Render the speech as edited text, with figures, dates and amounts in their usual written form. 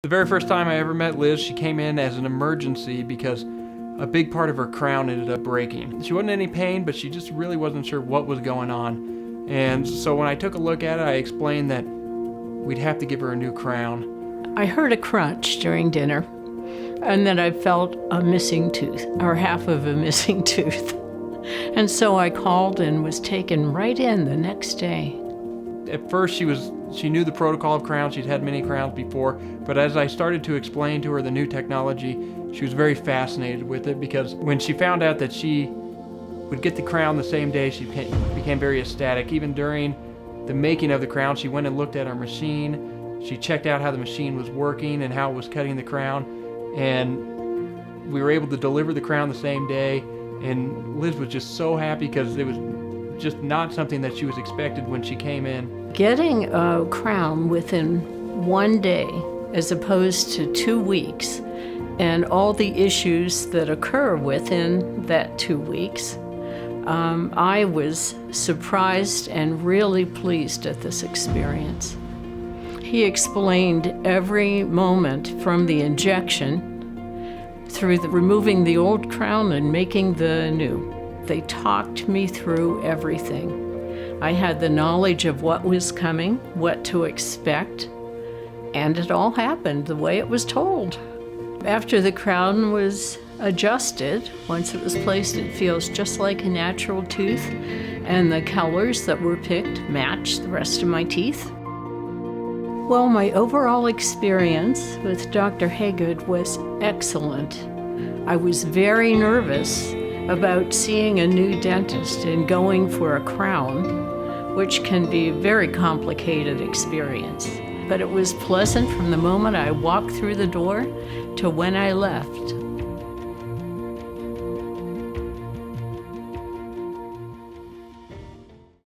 The very first time I ever met Liz, she came in as an emergency because a big part of her crown ended up breaking. She wasn't in any pain, but she just really wasn't sure what was going on. And so when I took a look at it, I explained that we'd have to give her a new crown. I heard a crunch during dinner, and then I felt a missing tooth, or half of a missing tooth. And so I called and was taken right in the next day. At first she knew the protocol of crowns. She'd had many crowns before, but as I started to explain to her the new technology, she was very fascinated with it, because when she found out that she would get the crown the same day, she became very ecstatic. Even during the making of the crown, she went and looked at our machine. She checked out how the machine was working and how it was cutting the crown, and we were able to deliver the crown the same day. And Liz was just so happy because it was just not something that she was expected when she came in. Getting a crown within one day as opposed to 2 weeks, and all the issues that occur within that 2 weeks, I was surprised and really pleased at this experience. He explained every moment from the injection through removing the old crown and making the new. They talked me through everything. I had the knowledge of what was coming, what to expect, and it all happened the way it was told. After the crown was adjusted, once it was placed, it feels just like a natural tooth, and the colors that were picked match the rest of my teeth. Well, my overall experience with Dr. Haygood was excellent. I was very nervous about seeing a new dentist and going for a crown, which can be a very complicated experience. But it was pleasant from the moment I walked through the door to when I left.